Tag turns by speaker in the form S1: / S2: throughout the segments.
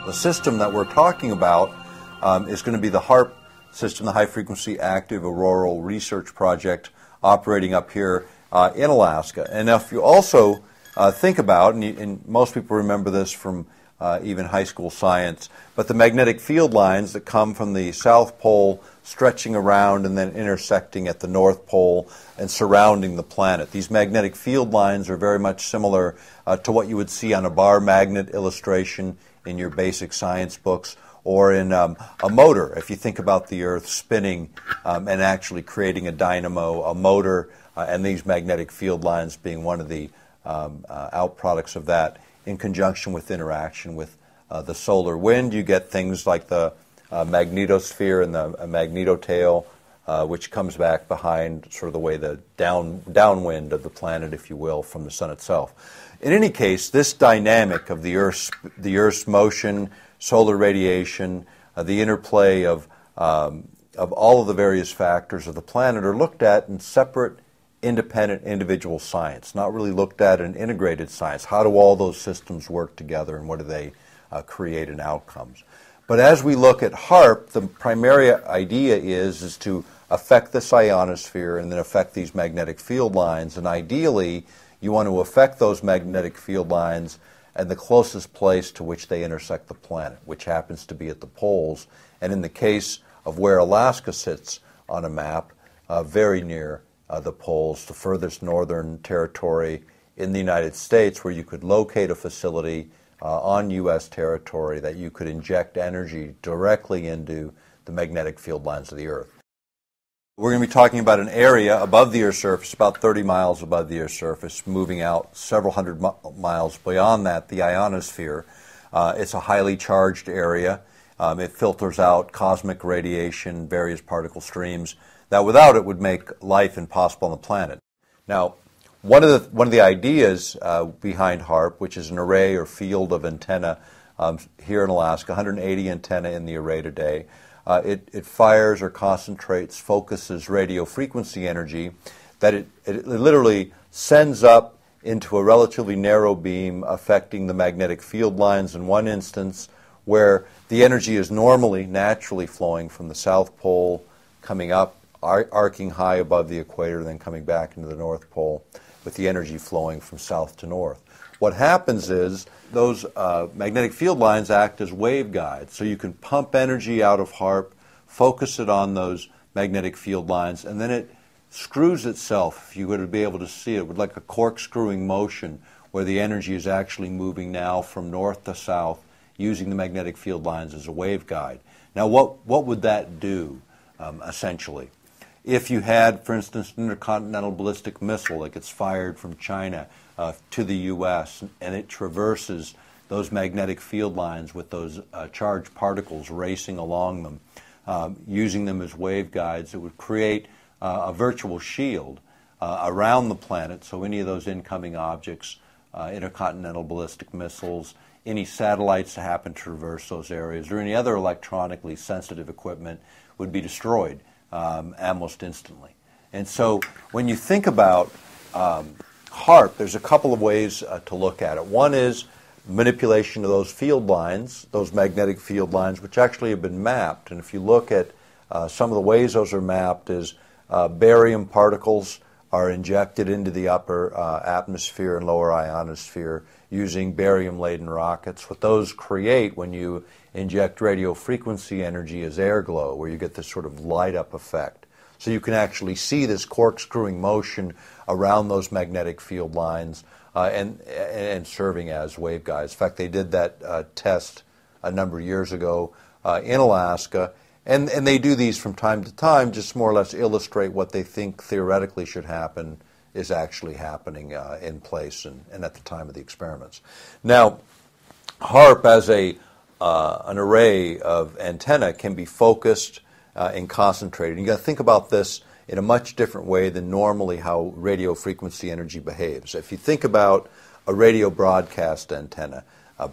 S1: The system that we're talking about is going to be the Haarp system, the High Frequency Active Auroral Research Project operating up here in Alaska. And if you also think about, and most people remember this from even high school science, but the magnetic field lines that come from the South Pole stretching around and then intersecting at the North Pole and surrounding the planet. These magnetic field lines are very much similar to what you would see on a bar magnet illustration in your basic science books, or in a motor. If you think about the Earth spinning and actually creating a dynamo, a motor, and these magnetic field lines being one of the outproducts of that, in conjunction with interaction with the solar wind, you get things like the magnetosphere and the magnetotail, which comes back behind sort of the way the downwind of the planet, if you will, from the sun itself. In any case, this dynamic of the Earth's motion, solar radiation, the interplay of all of the various factors of the planet are looked at in separate, independent, individual science, not really looked at in integrated science. How do all those systems work together, and what do they create in outcomes? But as we look at Haarp, the primary idea is to affect this ionosphere and then affect these magnetic field lines, and ideally you want to affect those magnetic field lines and the closest place to which they intersect the planet, which happens to be at the poles, and in the case of where Alaska sits on a map, very near the poles, the furthest northern territory in the United States, where you could locate a facility on U.S. territory that you could inject energy directly into the magnetic field lines of the Earth. We're going to be talking about an area above the Earth's surface, about 30 miles above the Earth's surface, moving out several hundred miles beyond that, the ionosphere. It's a highly charged area. It filters out cosmic radiation, various particle streams that without it would make life impossible on the planet. Now, one of the ideas behind Haarp, which is an array or field of antenna here in Alaska, 180 antenna in the array today, it fires or concentrates, focuses radio frequency energy that it literally sends up into a relatively narrow beam, affecting the magnetic field lines in one instance, where the energy is normally, naturally flowing from the South Pole, coming up, arcing high above the equator, then coming back into the North Pole, with the energy flowing from south to north. What happens is those magnetic field lines act as waveguides, so you can pump energy out of Haarp, focus it on those magnetic field lines, and then it screws itself, if you were to be able to see it, with like a corkscrewing motion, where the energy is actually moving now from north to south, using the magnetic field lines as a waveguide. Now, what would that do, essentially? If you had, for instance, an intercontinental ballistic missile that gets fired from China to the U.S., and it traverses those magnetic field lines with those charged particles racing along them, using them as waveguides, it would create a virtual shield around the planet, so any of those incoming objects, intercontinental ballistic missiles, any satellites that happen to traverse those areas, or any other electronically sensitive equipment would be destroyed almost instantly. And so when you think about Haarp, there's a couple of ways to look at it. One is manipulation of those field lines, those magnetic field lines, which actually have been mapped. And if you look at some of the ways those are mapped, is barium particles are injected into the upper atmosphere and lower ionosphere using barium-laden rockets. What those create when you inject radio frequency energy is air glow, where you get this sort of light-up effect. So you can actually see this corkscrewing motion around those magnetic field lines and serving as waveguides. In fact, they did that test a number of years ago in Alaska, and they do these from time to time, just more or less illustrate what they think theoretically should happen is actually happening in place and at the time of the experiments. Now, Haarp as an array of antenna can be focused and concentrated. You got to think about this in a much different way than normally how radio frequency energy behaves. If you think about a radio broadcast antenna,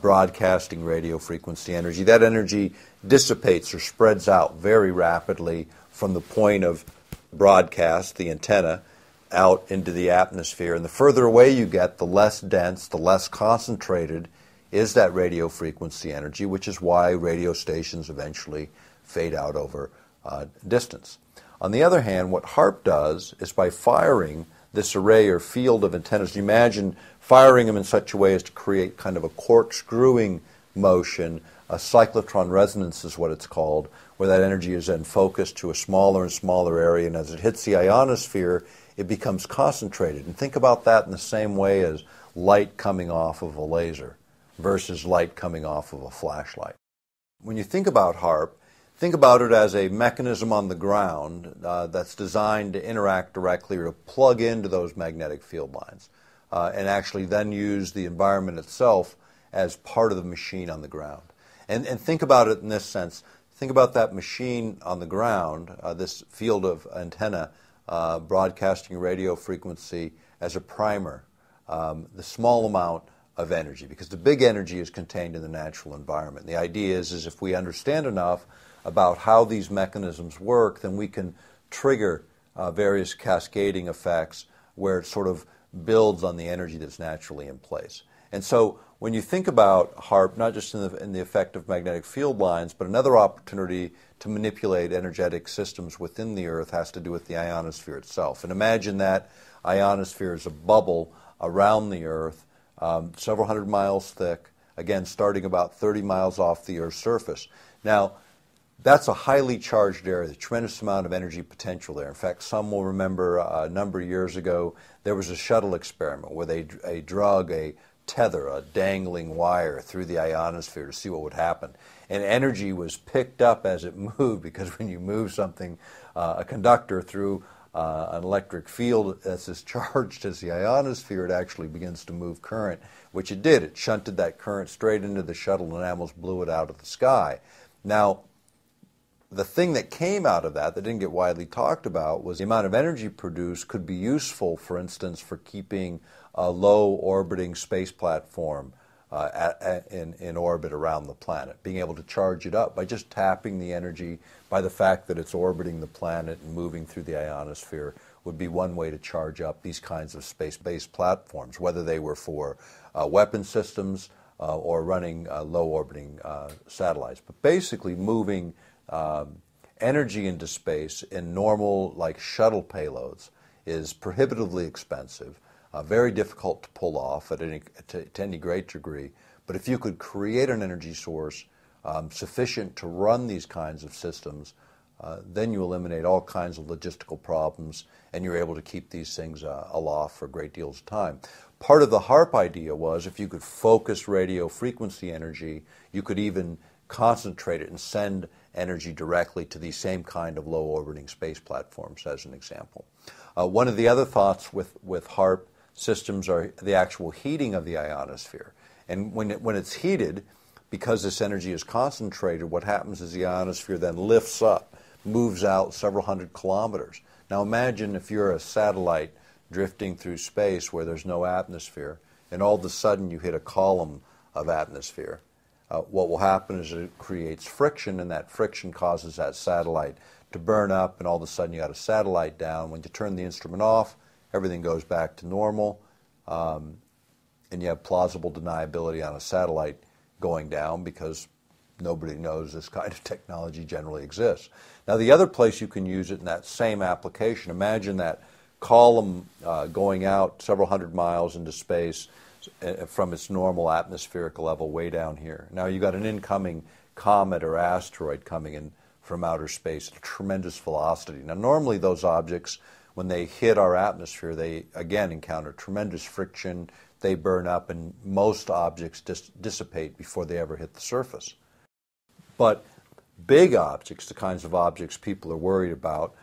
S1: broadcasting radio frequency energy, that energy dissipates or spreads out very rapidly from the point of broadcast, the antenna, out into the atmosphere. And the further away you get, the less dense, the less concentrated is that radio frequency energy, which is why radio stations eventually fade out over distance. On the other hand, what Haarp does is by firing this array or field of antennas, you imagine firing them in such a way as to create kind of a corkscrewing motion. A cyclotron resonance is what it's called, where that energy is then focused to a smaller and smaller area, and as it hits the ionosphere, it becomes concentrated. And think about that in the same way as light coming off of a laser versus light coming off of a flashlight. When you think about Haarp, think about it as a mechanism on the ground that's designed to interact directly or to plug into those magnetic field lines and actually then use the environment itself as part of the machine on the ground. And think about it in this sense. Think about that machine on the ground, this field of antenna broadcasting radio frequency as a primer, the small amount of energy, because the big energy is contained in the natural environment. The idea is if we understand enough about how these mechanisms work, then we can trigger various cascading effects where it sort of builds on the energy that's naturally in place. And so when you think about Haarp, not just in the effect of magnetic field lines, but another opportunity to manipulate energetic systems within the Earth has to do with the ionosphere itself. And imagine that ionosphere is a bubble around the Earth, several hundred miles thick, again starting about 30 miles off the Earth's surface. Now, that's a highly charged area, a tremendous amount of energy potential there. In fact, some will remember a number of years ago there was a shuttle experiment where they drug a tether, a dangling wire, through the ionosphere to see what would happen. And energy was picked up as it moved, because when you move something, a conductor, through an electric field that's as charged as the ionosphere, it actually begins to move current, which it did. It shunted that current straight into the shuttle and almost blew it out of the sky. Now, the thing that came out of that didn't get widely talked about was the amount of energy produced could be useful, for instance, for keeping a low orbiting space platform in orbit around the planet, being able to charge it up by just tapping the energy by the fact that it's orbiting the planet and moving through the ionosphere would be one way to charge up these kinds of space-based platforms, whether they were for weapon systems or running low orbiting satellites. But basically moving energy into space in normal, like shuttle payloads, is prohibitively expensive, very difficult to pull off to any great degree. But if you could create an energy source sufficient to run these kinds of systems, then you eliminate all kinds of logistical problems, and you're able to keep these things aloft for great deals of time. Part of the Haarp idea was if you could focus radio frequency energy, you could even concentrate it and send energy directly to these same kind of low-orbiting space platforms, as an example. One of the other thoughts with Haarp systems are the actual heating of the ionosphere. And when it's heated, because this energy is concentrated, what happens is the ionosphere then lifts up, moves out several hundred kilometers. Now imagine if you're a satellite drifting through space where there's no atmosphere, and all of a sudden you hit a column of atmosphere. What will happen is it creates friction, and that friction causes that satellite to burn up, and all of a sudden you got a satellite down. When you turn the instrument off, everything goes back to normal, and you have plausible deniability on a satellite going down because nobody knows this kind of technology generally exists. Now, the other place you can use it in that same application, imagine that column going out several hundred miles into space from its normal atmospheric level way down here. Now you got an incoming comet or asteroid coming in from outer space at a tremendous velocity. Now normally those objects, when they hit our atmosphere, they again encounter tremendous friction, they burn up, and most objects dissipate before they ever hit the surface. But big objects, the kinds of objects people are worried about,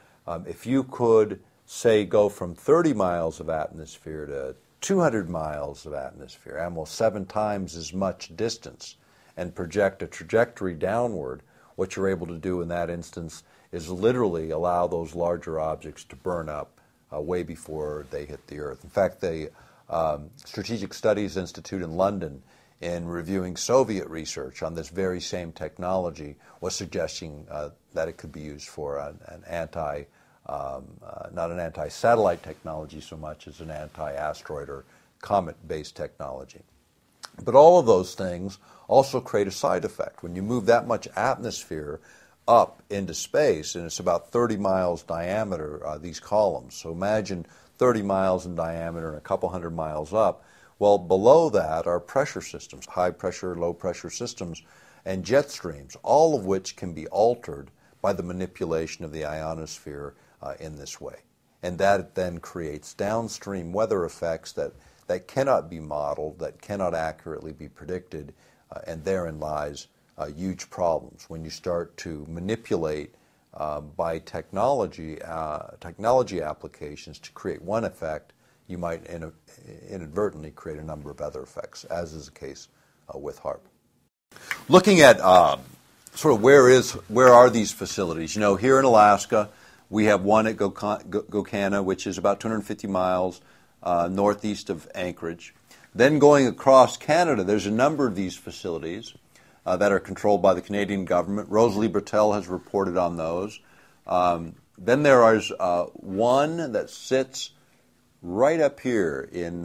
S1: if you could, say, go from 30 miles of atmosphere to 200 miles of atmosphere, almost 7 times as much distance, and project a trajectory downward, what you're able to do in that instance is literally allow those larger objects to burn up way before they hit the Earth. In fact, the Strategic Studies Institute in London, in reviewing Soviet research on this very same technology, was suggesting that it could be used for not an anti-satellite technology so much as an anti-asteroid or comet-based technology. But all of those things also create a side effect. When you move that much atmosphere up into space, and it's about 30 miles diameter, these columns. So imagine 30 miles in diameter and a couple hundred miles up. Well, below that are pressure systems, high pressure, low pressure systems, and jet streams, all of which can be altered by the manipulation of the ionosphere in this way. And that then creates downstream weather effects that cannot be modeled, that cannot accurately be predicted, and therein lies huge problems when you start to manipulate by technology applications to create one effect. You might inadvertently create a number of other effects, as is the case with Haarp. Looking at sort of where are these facilities? You know, here in Alaska, we have one at Gokana, which is about 250 miles northeast of Anchorage. Then going across Canada, there's a number of these facilities that are controlled by the Canadian government. Rosalie Bertel has reported on those. Then there is one that sits right up here in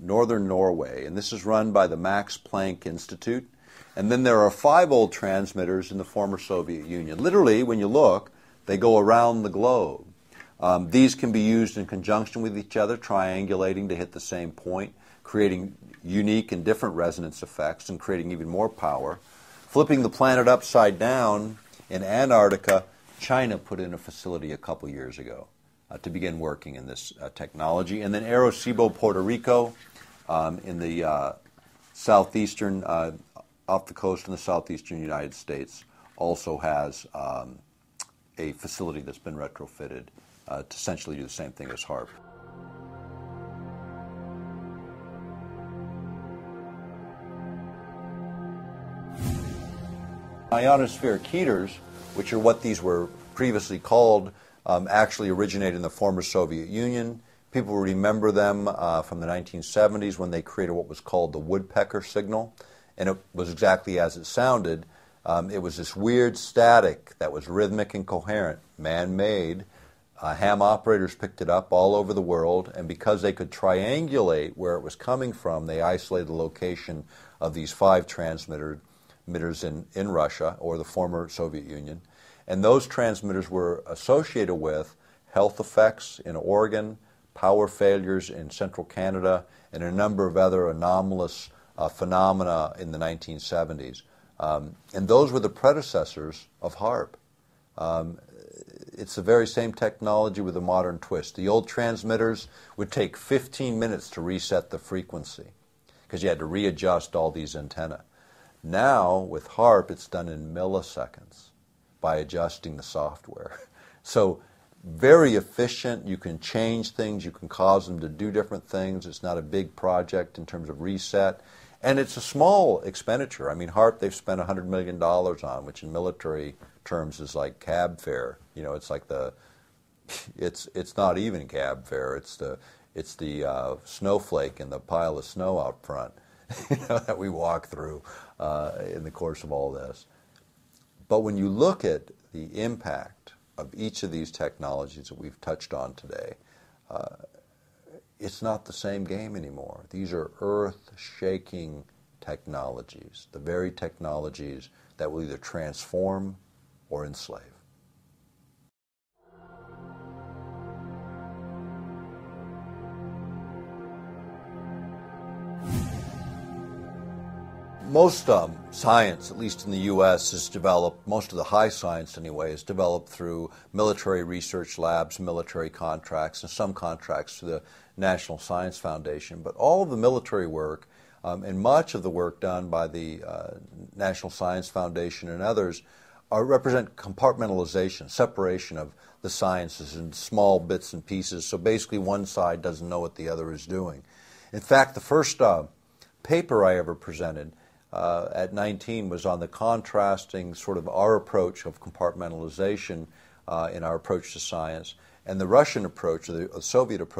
S1: northern Norway, and this is run by the Max Planck Institute. And then there are 5 old transmitters in the former Soviet Union. Literally, when you look, they go around the globe. These can be used in conjunction with each other, triangulating to hit the same point, creating unique and different resonance effects and creating even more power. Flipping the planet upside down, in Antarctica, China put in a facility a couple years ago to begin working in this technology. And then Arecibo, Puerto Rico, in the southeastern, off the coast in the southeastern United States, also has a facility that's been retrofitted to essentially do the same thing as Haarp. Ionospheric heaters, which are what these were previously called, actually originated in the former Soviet Union. People remember them from the 1970s when they created what was called the woodpecker signal, and it was exactly as it sounded. It was this weird static that was rhythmic and coherent, man-made. Ham operators picked it up all over the world, and because they could triangulate where it was coming from, they isolated the location of these 5 transmitters in Russia, or the former Soviet Union. And those transmitters were associated with health effects in Oregon, power failures in central Canada, and a number of other anomalous phenomena in the 1970s. And those were the predecessors of Haarp. It's the very same technology with a modern twist. The old transmitters would take 15 minutes to reset the frequency because you had to readjust all these antennae. Now, with Haarp, it's done in milliseconds by adjusting the software. So very efficient. You can change things. You can cause them to do different things. It's not a big project in terms of reset. And it's a small expenditure. I mean, Haarp they've spent $100 million on, which in military terms is like cab fare. You know, it's like it's not even cab fare. It's the snowflake and the pile of snow out front, you know, that we walk through in the course of all this. But when you look at the impact of each of these technologies that we've touched on today, it's not the same game anymore. These are earth-shaking technologies, the very technologies that will either transform or enslave. Most science, at least in the U.S., is developed, most of the high science anyway, is developed through military research labs, military contracts, and some contracts to the National Science Foundation. But all of the military work and much of the work done by the National Science Foundation and others represent compartmentalization, separation of the sciences in small bits and pieces. So basically one side doesn't know what the other is doing. In fact, the first paper I ever presented at 19 was on the contrasting sort of our approach of compartmentalization in our approach to science and the Russian approach, or the Soviet approach.